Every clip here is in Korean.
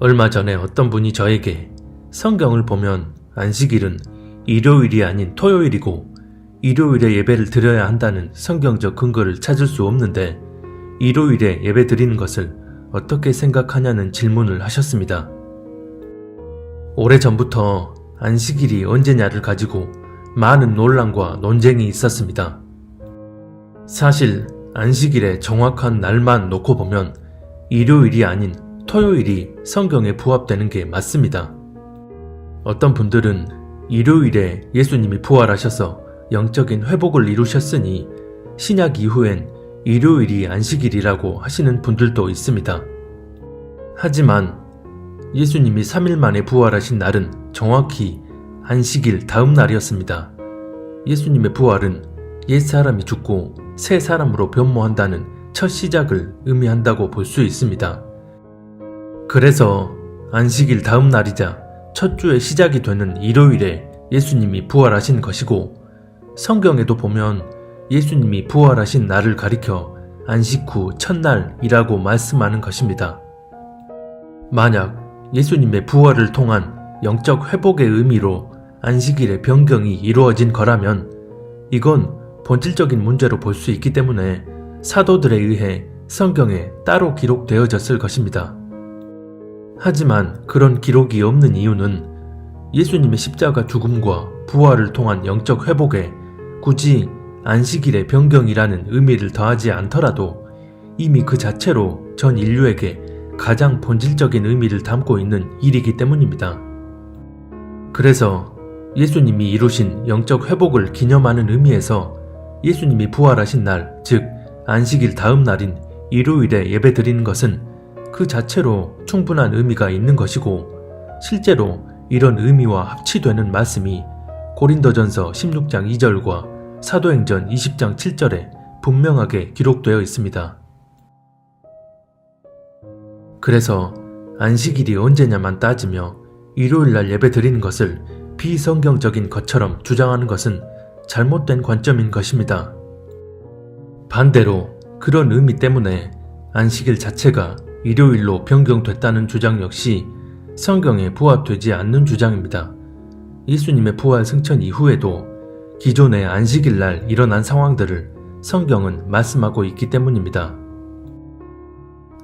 얼마 전에 어떤 분이 저에게 성경을 보면 안식일은 일요일이 아닌 토요일이고 일요일에 예배를 드려야 한다는 성경적 근거를 찾을 수 없는데 일요일에 예배 드리는 것을 어떻게 생각하냐는 질문을 하셨습니다. 오래전부터 안식일이 언제냐를 가지고 많은 논란과 논쟁이 있었습니다. 사실 안식일의 정확한 날만 놓고 보면 일요일이 아닌 토요일이 성경에 부합되는 게 맞습니다. 어떤 분들은 일요일에 예수님이 부활하셔서 영적인 회복을 이루셨으니 신약 이후엔 일요일이 안식일이라고 하시는 분들도 있습니다. 하지만 예수님이 3일 만에 부활하신 날은 정확히 안식일 다음 날이었습니다. 예수님의 부활은 옛사람이 죽고 새 사람으로 변모한다는 첫 시작을 의미한다고 볼 수 있습니다. 그래서 안식일 다음 날이자 첫 주의 시작이 되는 일요일에 예수님이 부활하신 것이고 성경에도 보면 예수님이 부활하신 날을 가리켜 안식 후 첫날이라고 말씀하는 것입니다. 만약 예수님의 부활을 통한 영적 회복의 의미로 안식일의 변경이 이루어진 거라면 이건 본질적인 문제로 볼 수 있기 때문에 사도들에 의해 성경에 따로 기록되어졌을 것입니다. 하지만 그런 기록이 없는 이유는 예수님의 십자가 죽음과 부활을 통한 영적 회복에 굳이 안식일의 변경이라는 의미를 더하지 않더라도 이미 그 자체로 전 인류에게 가장 본질적인 의미를 담고 있는 일이기 때문입니다. 그래서 예수님이 이루신 영적 회복을 기념하는 의미에서 예수님이 부활하신 날, 즉 안식일 다음 날인 일요일에 예배드리는 것은 그 자체로 충분한 의미가 있는 것이고 실제로 이런 의미와 합치되는 말씀이 고린도전서 16장 2절과 사도행전 20장 7절에 분명하게 기록되어 있습니다. 그래서 안식일이 언제냐만 따지며 일요일날 예배드리는 것을 비성경적인 것처럼 주장하는 것은 잘못된 관점인 것입니다. 반대로 그런 의미 때문에 안식일 자체가 일요일로 변경됐다는 주장 역시 성경에 부합되지 않는 주장입니다. 예수님의 부활 승천 이후에도 기존의 안식일날 일어난 상황들을 성경은 말씀하고 있기 때문입니다.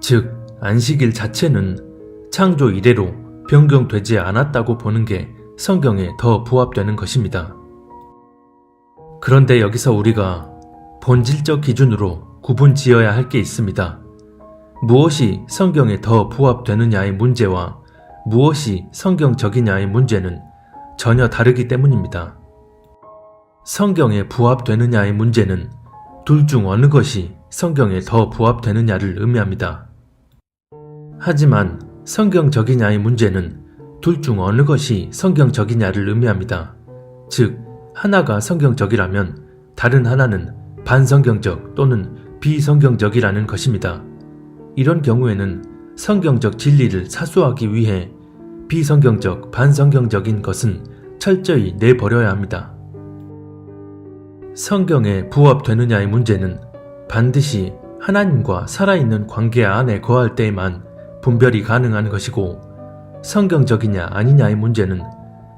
즉, 안식일 자체는 창조 이래로 변경되지 않았다고 보는 게 성경에 더 부합되는 것입니다. 그런데 여기서 우리가 본질적 기준으로 구분 지어야 할 게 있습니다. 무엇이 성경에 더 부합되느냐의 문제와 무엇이 성경적이냐의 문제는 전혀 다르기 때문입니다. 성경에 부합되느냐의 문제는 둘 중 어느 것이 성경에 더 부합되느냐를 의미합니다. 하지만 성경적이냐의 문제는 둘 중 어느 것이 성경적이냐를 의미합니다. 즉, 하나가 성경적이라면 다른 하나는 반성경적 또는 비성경적이라는 것입니다. 이런 경우에는 성경적 진리를 사수하기 위해 비성경적, 반성경적인 것은 철저히 내버려야 합니다. 성경에 부합되느냐의 문제는 반드시 하나님과 살아있는 관계 안에 거할 때에만 분별이 가능한 것이고 성경적이냐 아니냐의 문제는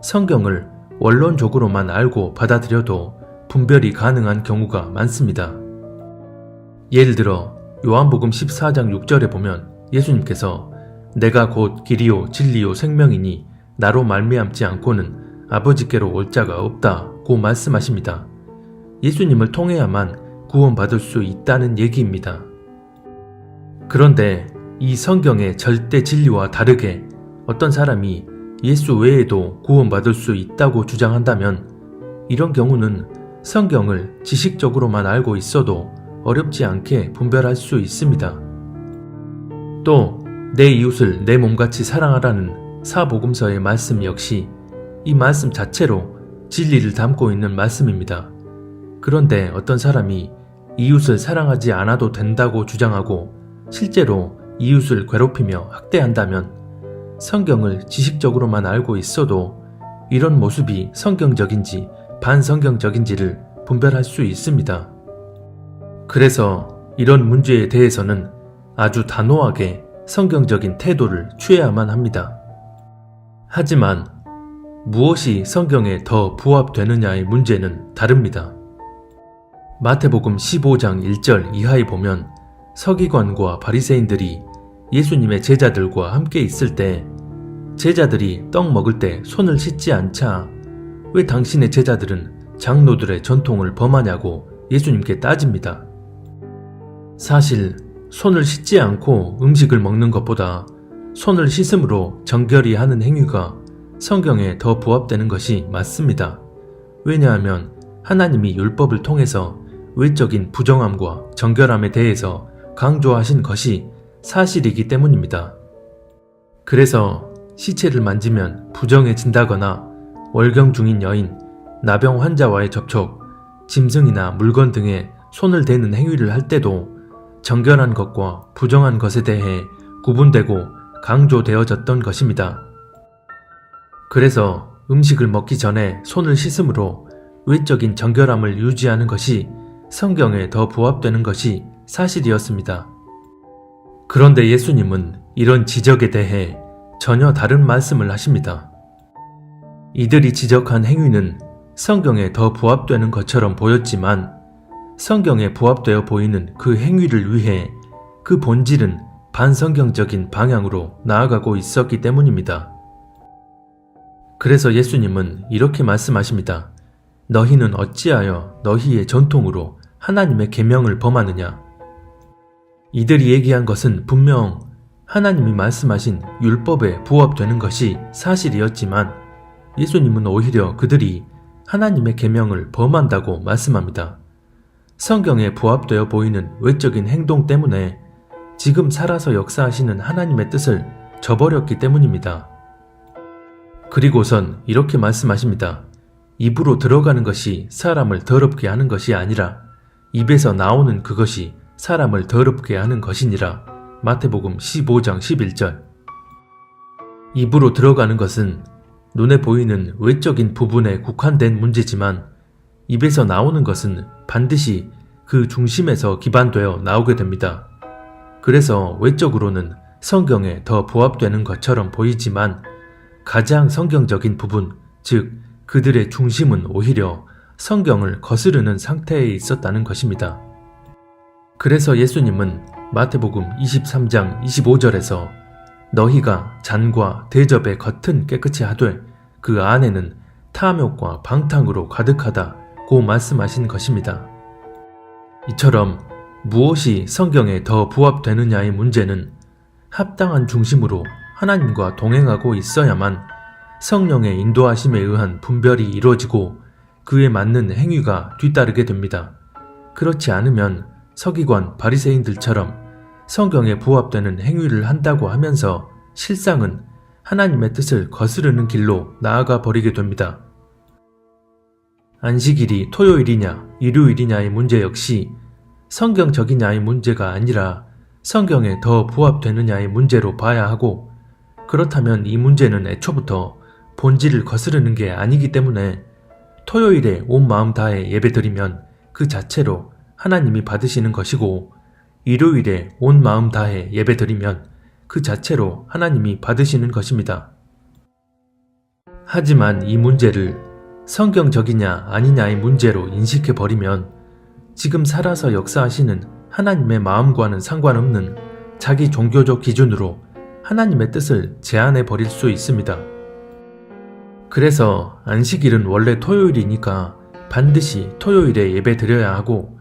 성경을 원론적으로만 알고 받아들여도 분별이 가능한 경우가 많습니다. 예를 들어 요한복음 14장 6절에 보면 예수님께서 내가 곧 길이요 진리요 생명이니 나로 말미암지 않고는 아버지께로 올 자가 없다고 말씀하십니다. 예수님을 통해야만 구원받을 수 있다는 얘기입니다. 그런데 이 성경의 절대 진리와 다르게 어떤 사람이 예수 외에도 구원받을 수 있다고 주장한다면 이런 경우는 성경을 지식적으로만 알고 있어도 어렵지 않게 분별할 수 있습니다. 또 내 이웃을 내 몸같이 사랑하라는 사복음서의 말씀 역시 이 말씀 자체로 진리를 담고 있는 말씀입니다. 그런데 어떤 사람이 이웃을 사랑하지 않아도 된다고 주장하고 실제로 이웃을 괴롭히며 학대한다면 성경을 지식적으로만 알고 있어도 이런 모습이 성경적인지 반성경적인지를 분별할 수 있습니다. 그래서 이런 문제에 대해서는 아주 단호하게 성경적인 태도를 취해야만 합니다. 하지만 무엇이 성경에 더 부합되느냐의 문제는 다릅니다. 마태복음 15장 1절 이하에 보면 서기관과 바리새인들이 예수님의 제자들과 함께 있을 때 제자들이 떡 먹을 때 손을 씻지 않자 왜 당신의 제자들은 장로들의 전통을 범하냐고 예수님께 따집니다. 사실 손을 씻지 않고 음식을 먹는 것보다 손을 씻음으로 정결히 하는 행위가 성경에 더 부합되는 것이 맞습니다. 왜냐하면 하나님이 율법을 통해서 외적인 부정함과 정결함에 대해서 강조하신 것이 사실이기 때문입니다. 그래서 시체를 만지면 부정해진다거나 월경 중인 여인, 나병 환자와의 접촉, 짐승이나 물건 등에 손을 대는 행위를 할 때도 정결한 것과 부정한 것에 대해 구분되고 강조되어졌던 것입니다. 그래서 음식을 먹기 전에 손을 씻음으로 외적인 정결함을 유지하는 것이 성경에 더 부합되는 것이 사실이었습니다. 그런데 예수님은 이런 지적에 대해 전혀 다른 말씀을 하십니다. 이들이 지적한 행위는 성경에 더 부합되는 것처럼 보였지만 성경에 부합되어 보이는 그 행위를 위해 그 본질은 반성경적인 방향으로 나아가고 있었기 때문입니다. 그래서 예수님은 이렇게 말씀하십니다. 너희는 어찌하여 너희의 전통으로 하나님의 계명을 범하느냐? 이들이 얘기한 것은 분명 하나님이 말씀하신 율법에 부합되는 것이 사실이었지만 예수님은 오히려 그들이 하나님의 계명을 범한다고 말씀합니다. 성경에 부합되어 보이는 외적인 행동 때문에 지금 살아서 역사하시는 하나님의 뜻을 저버렸기 때문입니다. 그리고선 이렇게 말씀하십니다. 입으로 들어가는 것이 사람을 더럽게 하는 것이 아니라 입에서 나오는 그것이 사람을 더럽게 하는 것이니라. 마태복음 15장 11절. 입으로 들어가는 것은 눈에 보이는 외적인 부분에 국한된 문제지만 입에서 나오는 것은 반드시 그 중심에서 기반되어 나오게 됩니다. 그래서 외적으로는 성경에 더 부합되는 것처럼 보이지만 가장 성경적인 부분, 즉 그들의 중심은 오히려 성경을 거스르는 상태에 있었다는 것입니다. 그래서 예수님은 마태복음 23장 25절에서 너희가 잔과 대접의 겉은 깨끗이 하되 그 안에는 탐욕과 방탕으로 가득하다고 말씀하신 것입니다. 이처럼 무엇이 성경에 더 부합되느냐의 문제는 합당한 중심으로 하나님과 동행하고 있어야만 성령의 인도하심에 의한 분별이 이루어지고 그에 맞는 행위가 뒤따르게 됩니다. 그렇지 않으면 서기관 바리새인들처럼 성경에 부합되는 행위를 한다고 하면서 실상은 하나님의 뜻을 거스르는 길로 나아가 버리게 됩니다. 안식일이 토요일이냐 일요일이냐의 문제 역시 성경적이냐의 문제가 아니라 성경에 더 부합되느냐의 문제로 봐야 하고, 그렇다면 이 문제는 애초부터 본질을 거스르는 게 아니기 때문에 토요일에 온 마음 다해 예배드리면 그 자체로 하나님이 받으시는 것이고 일요일에 온 마음 다해 예배드리면 그 자체로 하나님이 받으시는 것입니다. 하지만 이 문제를 성경적이냐 아니냐의 문제로 인식해버리면 지금 살아서 역사하시는 하나님의 마음과는 상관없는 자기 종교적 기준으로 하나님의 뜻을 제한해버릴 수 있습니다. 그래서 안식일은 원래 토요일이니까 반드시 토요일에 예배드려야 하고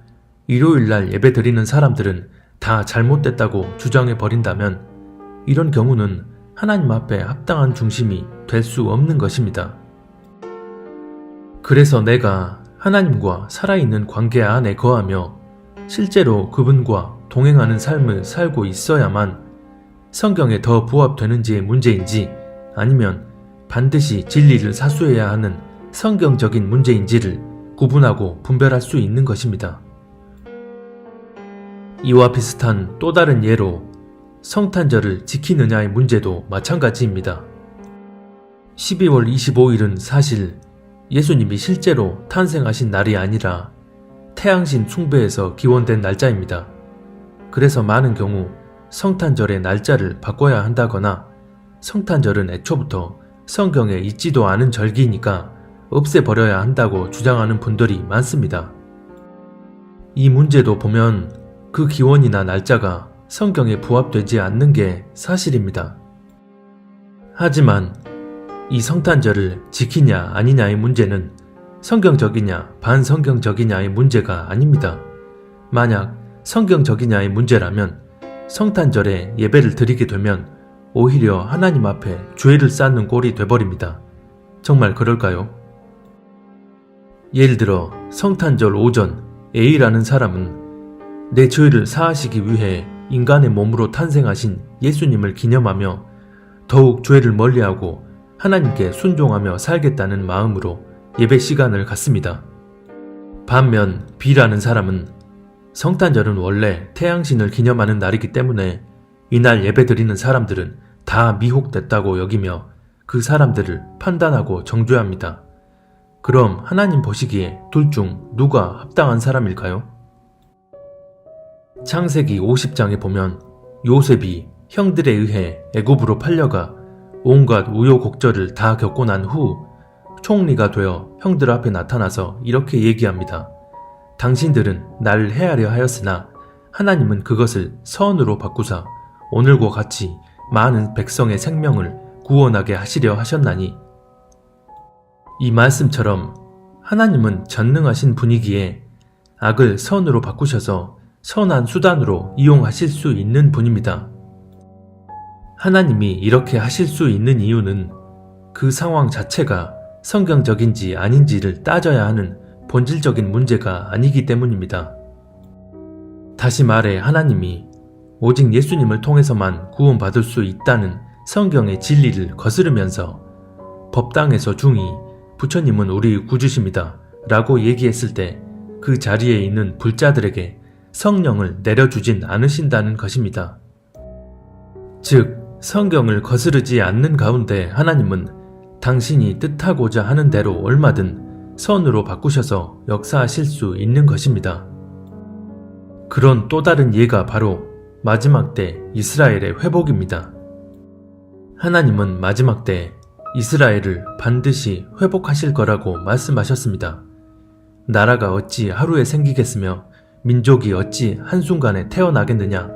일요일날 예배드리는 사람들은 다 잘못됐다고 주장해버린다면 이런 경우는 하나님 앞에 합당한 중심이 될 수 없는 것입니다. 그래서 내가 하나님과 살아있는 관계 안에 거하며 실제로 그분과 동행하는 삶을 살고 있어야만 성경에 더 부합되는지의 문제인지 아니면 반드시 진리를 사수해야 하는 성경적인 문제인지를 구분하고 분별할 수 있는 것입니다. 이와 비슷한 또 다른 예로 성탄절을 지키느냐의 문제도 마찬가지입니다. 12월 25일은 사실 예수님이 실제로 탄생하신 날이 아니라 태양신 숭배에서 기원된 날짜입니다. 그래서 많은 경우 성탄절의 날짜를 바꿔야 한다거나 성탄절은 애초부터 성경에 있지도 않은 절기니까 없애버려야 한다고 주장하는 분들이 많습니다. 이 문제도 보면 그 기원이나 날짜가 성경에 부합되지 않는 게 사실입니다. 하지만 이 성탄절을 지키냐 아니냐의 문제는 성경적이냐 반성경적이냐의 문제가 아닙니다. 만약 성경적이냐의 문제라면 성탄절에 예배를 드리게 되면 오히려 하나님 앞에 죄를 쌓는 꼴이 돼버립니다. 정말 그럴까요? 예를 들어 성탄절 오전 A라는 사람은 내 죄를 사하시기 위해 인간의 몸으로 탄생하신 예수님을 기념하며 더욱 죄를 멀리하고 하나님께 순종하며 살겠다는 마음으로 예배 시간을 갖습니다. 반면 B라는 사람은 성탄절은 원래 태양신을 기념하는 날이기 때문에 이날 예배드리는 사람들은 다 미혹됐다고 여기며 그 사람들을 판단하고 정죄합니다. 그럼 하나님 보시기에 둘 중 누가 합당한 사람일까요? 창세기 50장에 보면 요셉이 형들에 의해 애굽으로 팔려가 온갖 우여곡절을 다 겪고 난 후 총리가 되어 형들 앞에 나타나서 이렇게 얘기합니다. 당신들은 나를 해하려 하였으나 하나님은 그것을 선으로 바꾸사 오늘과 같이 많은 백성의 생명을 구원하게 하시려 하셨나니. 이 말씀처럼 하나님은 전능하신 분이기에 악을 선으로 바꾸셔서 선한 수단으로 이용하실 수 있는 분입니다. 하나님이 이렇게 하실 수 있는 이유는 그 상황 자체가 성경적인지 아닌지를 따져야 하는 본질적인 문제가 아니기 때문입니다. 다시 말해 하나님이 오직 예수님을 통해서만 구원받을 수 있다는 성경의 진리를 거스르면서 법당에서 중이 부처님은 우리 구주십니다 라고 얘기했을 때 그 자리에 있는 불자들에게 성령을 내려주진 않으신다는 것입니다. 즉 성경을 거스르지 않는 가운데 하나님은 당신이 뜻하고자 하는 대로 얼마든 선으로 바꾸셔서 역사하실 수 있는 것입니다. 그런 또 다른 예가 바로 마지막 때 이스라엘의 회복입니다. 하나님은 마지막 때 이스라엘을 반드시 회복하실 거라고 말씀하셨습니다. 나라가 어찌 하루에 생기겠으며 민족이 어찌 한순간에 태어나겠느냐.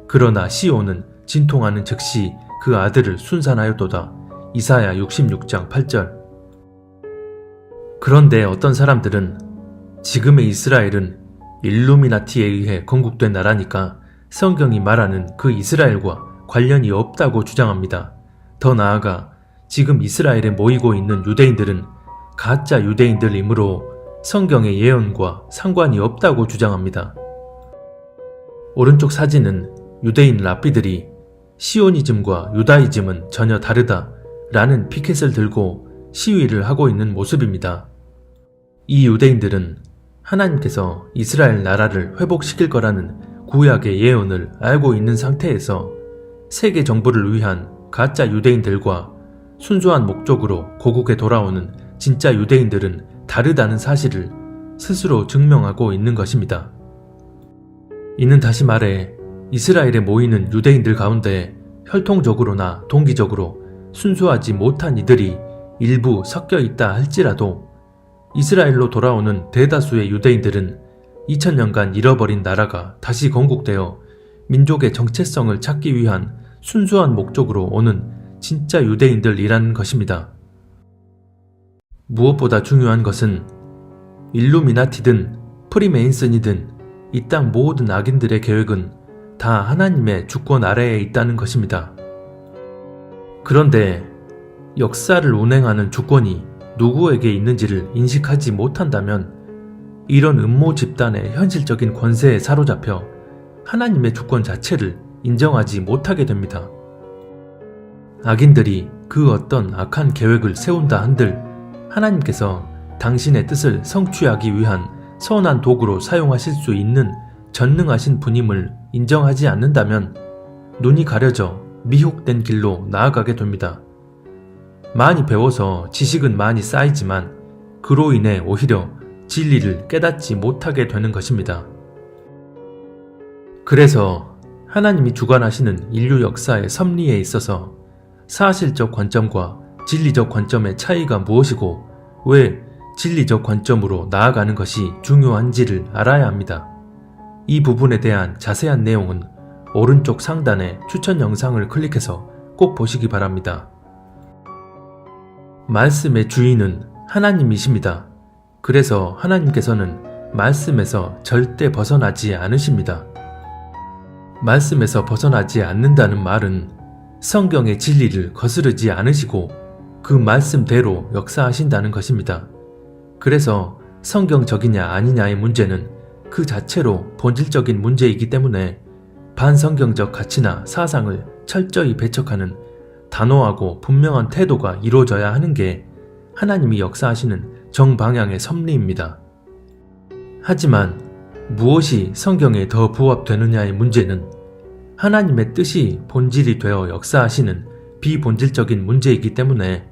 그러나 시온은 진통하는 즉시 그 아들을 순산하였도다. 이사야 66장 8절. 그런데 어떤 사람들은 지금의 이스라엘은 일루미나티에 의해 건국된 나라니까 성경이 말하는 그 이스라엘과 관련이 없다고 주장합니다. 더 나아가 지금 이스라엘에 모이고 있는 유대인들은 가짜 유대인들이므로 성경의 예언과 상관이 없다고 주장합니다. 오른쪽 사진은 유대인 랍비들이 시오니즘과 유다이즘은 전혀 다르다 라는 피켓을 들고 시위를 하고 있는 모습입니다. 이 유대인들은 하나님께서 이스라엘 나라를 회복시킬 거라는 구약의 예언을 알고 있는 상태에서 세계 정부를 위한 가짜 유대인들과 순수한 목적으로 고국에 돌아오는 진짜 유대인들은 다르다는 사실을 스스로 증명하고 있는 것입니다. 이는 다시 말해 이스라엘에 모이는 유대인들 가운데 혈통적으로나 동기적으로 순수하지 못한 이들이 일부 섞여 있다 할지라도 이스라엘로 돌아오는 대다수의 유대인들은 2000년간 잃어버린 나라가 다시 건국되어 민족의 정체성을 찾기 위한 순수한 목적으로 오는 진짜 유대인들이라는 것입니다. 무엇보다 중요한 것은 일루미나티든 프리메인슨이든 이 땅 모든 악인들의 계획은 다 하나님의 주권 아래에 있다는 것입니다. 그런데 역사를 운행하는 주권이 누구에게 있는지를 인식하지 못한다면 이런 음모 집단의 현실적인 권세에 사로잡혀 하나님의 주권 자체를 인정하지 못하게 됩니다. 악인들이 그 어떤 악한 계획을 세운다 한들 하나님께서 당신의 뜻을 성취하기 위한 선한 도구로 사용하실 수 있는 전능하신 분임을 인정하지 않는다면 눈이 가려져 미혹된 길로 나아가게 됩니다. 많이 배워서 지식은 많이 쌓이지만 그로 인해 오히려 진리를 깨닫지 못하게 되는 것입니다. 그래서 하나님이 주관하시는 인류 역사의 섭리에 있어서 사실적 관점과 진리적 관점의 차이가 무엇이고 왜 진리적 관점으로 나아가는 것이 중요한지를 알아야 합니다. 이 부분에 대한 자세한 내용은 오른쪽 상단의 추천 영상을 클릭해서 꼭 보시기 바랍니다. 말씀의 주인은 하나님이십니다. 그래서 하나님께서는 말씀에서 절대 벗어나지 않으십니다. 말씀에서 벗어나지 않는다는 말은 성경의 진리를 거스르지 않으시고 그 말씀대로 역사하신다는 것입니다. 그래서 성경적이냐 아니냐의 문제는 그 자체로 본질적인 문제이기 때문에 반성경적 가치나 사상을 철저히 배척하는 단호하고 분명한 태도가 이루어져야 하는 게 하나님이 역사하시는 정방향의 섭리입니다. 하지만 무엇이 성경에 더 부합되느냐의 문제는 하나님의 뜻이 본질이 되어 역사하시는 비본질적인 문제이기 때문에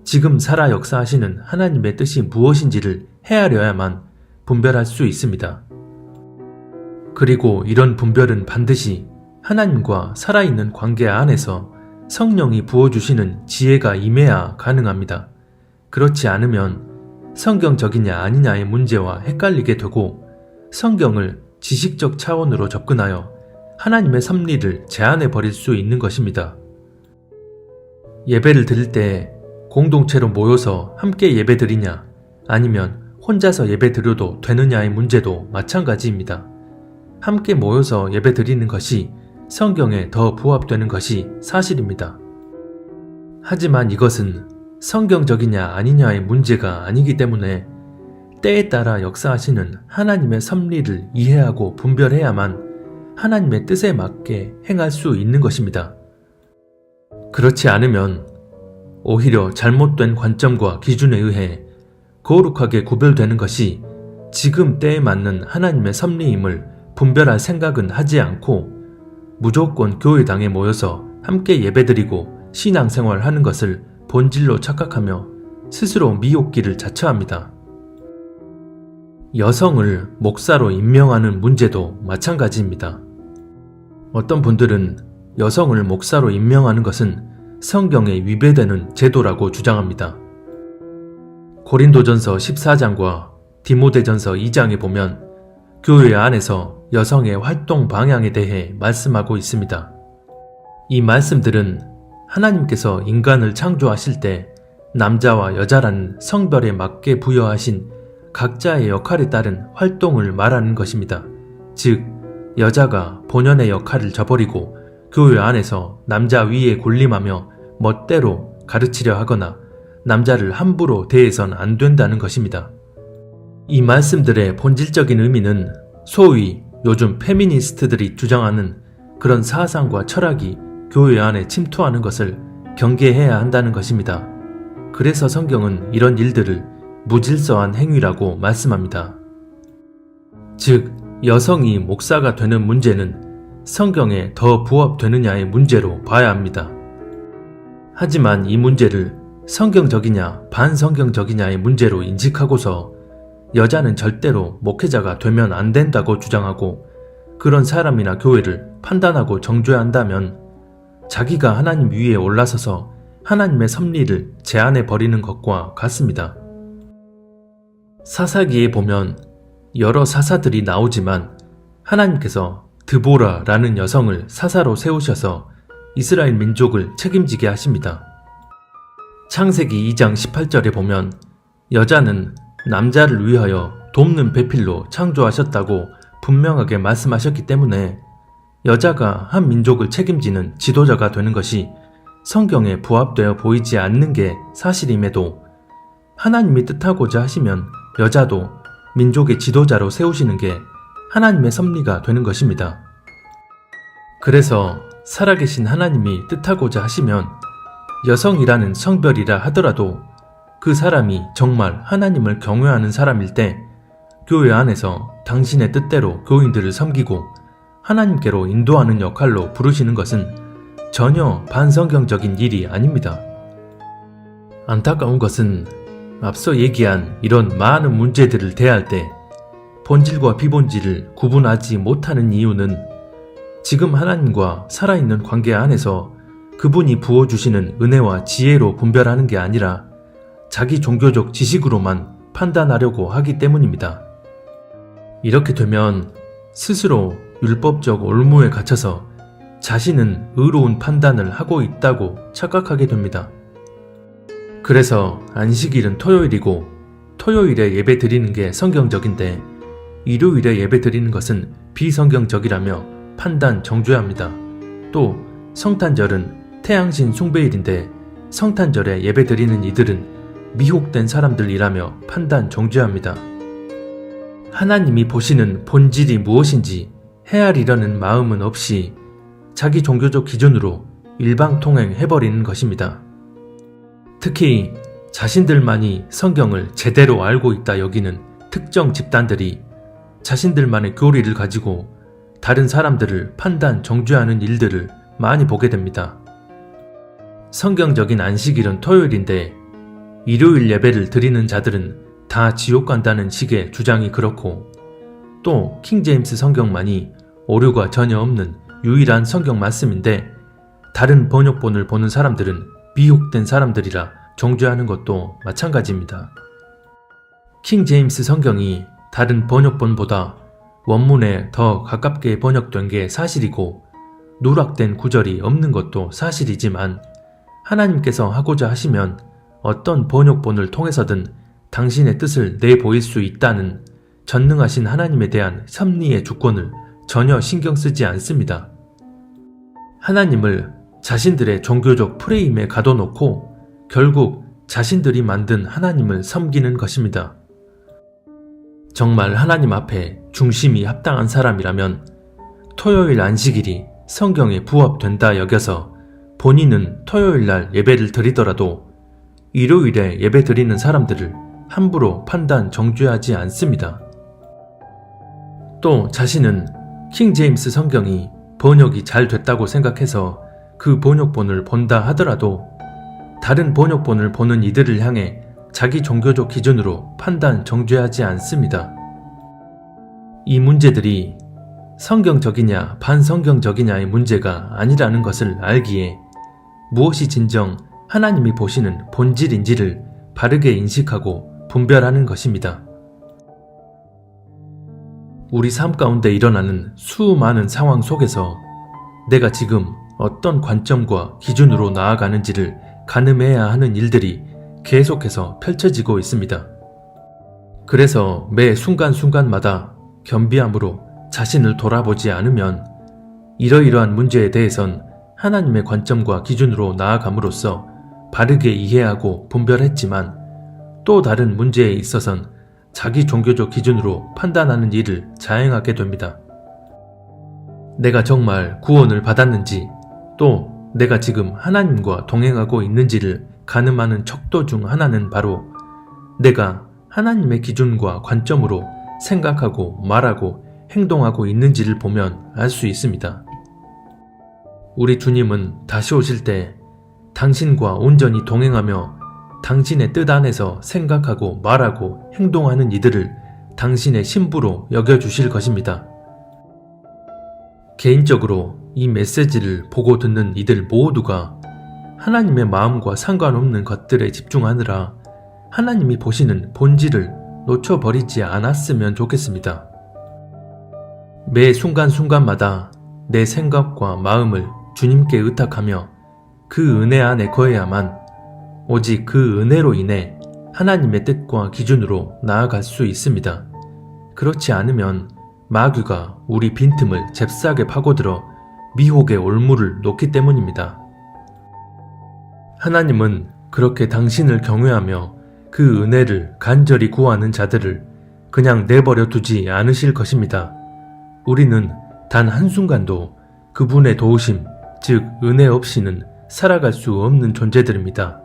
지금 살아 역사하시는 하나님의 뜻이 무엇인지를 헤아려야만 분별할 수 있습니다. 그리고 이런 분별은 반드시 하나님과 살아있는 관계 안에서 성령이 부어주시는 지혜가 임해야 가능합니다. 그렇지 않으면 성경적이냐 아니냐의 문제와 헷갈리게 되고 성경을 지식적 차원으로 접근하여 하나님의 섭리를 제한해 버릴 수 있는 것입니다. 예배를 드릴 때 공동체로 모여서 함께 예배 드리냐 아니면 혼자서 예배 드려도 되느냐의 문제도 마찬가지입니다. 함께 모여서 예배 드리는 것이 성경에 더 부합되는 것이 사실입니다. 하지만 이것은 성경적이냐 아니냐의 문제가 아니기 때문에 때에 따라 역사하시는 하나님의 섭리를 이해하고 분별해야만 하나님의 뜻에 맞게 행할 수 있는 것입니다. 그렇지 않으면 오히려 잘못된 관점과 기준에 의해 거룩하게 구별되는 것이 지금 때에 맞는 하나님의 섭리임을 분별할 생각은 하지 않고 무조건 교회당에 모여서 함께 예배드리고 신앙생활하는 것을 본질로 착각하며 스스로 미혹기를 자처합니다. 여성을 목사로 임명하는 문제도 마찬가지입니다. 어떤 분들은 여성을 목사로 임명하는 것은 성경에 위배되는 제도라고 주장합니다. 고린도전서 14장과 디모데전서 2장에 보면 교회 안에서 여성의 활동 방향에 대해 말씀하고 있습니다. 이 말씀들은 하나님께서 인간을 창조하실 때 남자와 여자라는 성별에 맞게 부여하신 각자의 역할에 따른 활동을 말하는 것입니다. 즉, 여자가 본연의 역할을 저버리고 교회 안에서 남자 위에 군림하며 멋대로 가르치려 하거나 남자를 함부로 대해선 안 된다는 것입니다. 이 말씀들의 본질적인 의미는 소위 요즘 페미니스트들이 주장하는 그런 사상과 철학이 교회 안에 침투하는 것을 경계해야 한다는 것입니다. 그래서 성경은 이런 일들을 무질서한 행위라고 말씀합니다. 즉, 여성이 목사가 되는 문제는 성경에 더 부합되느냐의 문제로 봐야 합니다. 하지만 이 문제를 성경적이냐 반성경적이냐의 문제로 인식하고서 여자는 절대로 목회자가 되면 안 된다고 주장하고 그런 사람이나 교회를 판단하고 정죄해야 한다면 자기가 하나님 위에 올라서서 하나님의 섭리를 제한해 버리는 것과 같습니다. 사사기에 보면 여러 사사들이 나오지만 하나님께서 드보라라는 여성을 사사로 세우셔서 이스라엘 민족을 책임지게 하십니다. 창세기 2장 18절에 보면 여자는 남자를 위하여 돕는 배필로 창조하셨다고 분명하게 말씀하셨기 때문에 여자가 한 민족을 책임지는 지도자가 되는 것이 성경에 부합되어 보이지 않는 게 사실임에도 하나님이 뜻하고자 하시면 여자도 민족의 지도자로 세우시는 게 하나님의 섭리가 되는 것입니다. 그래서 살아계신 하나님이 뜻하고자 하시면 여성이라는 성별이라 하더라도 그 사람이 정말 하나님을 경외하는 사람일 때 교회 안에서 당신의 뜻대로 교인들을 섬기고 하나님께로 인도하는 역할로 부르시는 것은 전혀 반성경적인 일이 아닙니다. 안타까운 것은 앞서 얘기한 이런 많은 문제들을 대할 때 본질과 비본질을 구분하지 못하는 이유는 지금 하나님과 살아있는 관계 안에서 그분이 부어주시는 은혜와 지혜로 분별하는 게 아니라 자기 종교적 지식으로만 판단하려고 하기 때문입니다. 이렇게 되면 스스로 율법적 올무에 갇혀서 자신은 의로운 판단을 하고 있다고 착각하게 됩니다. 그래서 안식일은 토요일이고 토요일에 예배 드리는 게 성경적인데 일요일에 예배 드리는 것은 비성경적이라며 판단 정죄합니다. 또 성탄절은 태양신 숭배일인데 성탄절에 예배 드리는 이들은 미혹된 사람들이라며 판단 정죄합니다. 하나님이 보시는 본질이 무엇인지 헤아리려는 마음은 없이 자기 종교적 기준으로 일방통행해버리는 것입니다. 특히 자신들만이 성경을 제대로 알고 있다 여기는 특정 집단들이 자신들만의 교리를 가지고 다른 사람들을 판단 정죄하는 일들을 많이 보게 됩니다. 성경적인 안식일은 토요일인데 일요일 예배를 드리는 자들은 다 지옥 간다는 식의 주장이 그렇고 또 킹제임스 성경만이 오류가 전혀 없는 유일한 성경 말씀인데 다른 번역본을 보는 사람들은 미혹된 사람들이라 정죄하는 것도 마찬가지입니다. 킹제임스 성경이 다른 번역본보다 원문에 더 가깝게 번역된 게 사실이고 누락된 구절이 없는 것도 사실이지만 하나님께서 하고자 하시면 어떤 번역본을 통해서든 당신의 뜻을 내보일 수 있다는 전능하신 하나님에 대한 섭리의 주권을 전혀 신경 쓰지 않습니다. 하나님을 자신들의 종교적 프레임에 가둬놓고 결국 자신들이 만든 하나님을 섬기는 것입니다. 정말 하나님 앞에 중심이 합당한 사람이라면 토요일 안식일이 성경에 부합된다 여겨서 본인은 토요일날 예배를 드리더라도 일요일에 예배 드리는 사람들을 함부로 판단 정죄하지 않습니다. 또 자신은 킹제임스 성경이 번역이 잘 됐다고 생각해서 그 번역본을 본다 하더라도 다른 번역본을 보는 이들을 향해 자기 종교적 기준으로 판단 정죄하지 않습니다. 이 문제들이 성경적이냐 반성경적이냐의 문제가 아니라는 것을 알기에 무엇이 진정 하나님이 보시는 본질인지를 바르게 인식하고 분별하는 것입니다. 우리 삶 가운데 일어나는 수많은 상황 속에서 내가 지금 어떤 관점과 기준으로 나아가는지를 가늠해야 하는 일들이 계속해서 펼쳐지고 있습니다. 그래서 매 순간순간마다 겸비함으로 자신을 돌아보지 않으면 이러이러한 문제에 대해선 하나님의 관점과 기준으로 나아감으로써 바르게 이해하고 분별했지만 또 다른 문제에 있어선 자기 종교적 기준으로 판단하는 일을 자행하게 됩니다. 내가 정말 구원을 받았는지 또 내가 지금 하나님과 동행하고 있는지를 가늠하는 척도 중 하나는 바로 내가 하나님의 기준과 관점으로 생각하고 말하고 행동하고 있는지를 보면 알 수 있습니다. 우리 주님은 다시 오실 때 당신과 온전히 동행하며 당신의 뜻 안에서 생각하고 말하고 행동하는 이들을 당신의 신부로 여겨주실 것입니다. 개인적으로 이 메시지를 보고 듣는 이들 모두가 하나님의 마음과 상관없는 것들에 집중하느라 하나님이 보시는 본질을 놓쳐버리지 않았으면 좋겠습니다. 매 순간순간마다 내 생각과 마음을 주님께 의탁하며 그 은혜 안에 거해야만 오직 그 은혜로 인해 하나님의 뜻과 기준으로 나아갈 수 있습니다. 그렇지 않으면 마귀가 우리 빈틈을 잽싸게 파고들어 미혹의 올무를 놓기 때문입니다. 하나님은 그렇게 당신을 경외하며 그 은혜를 간절히 구하는 자들을 그냥 내버려 두지 않으실 것입니다. 우리는 단 한순간도 그분의 도우심, 즉 은혜 없이는 살아갈 수 없는 존재들입니다.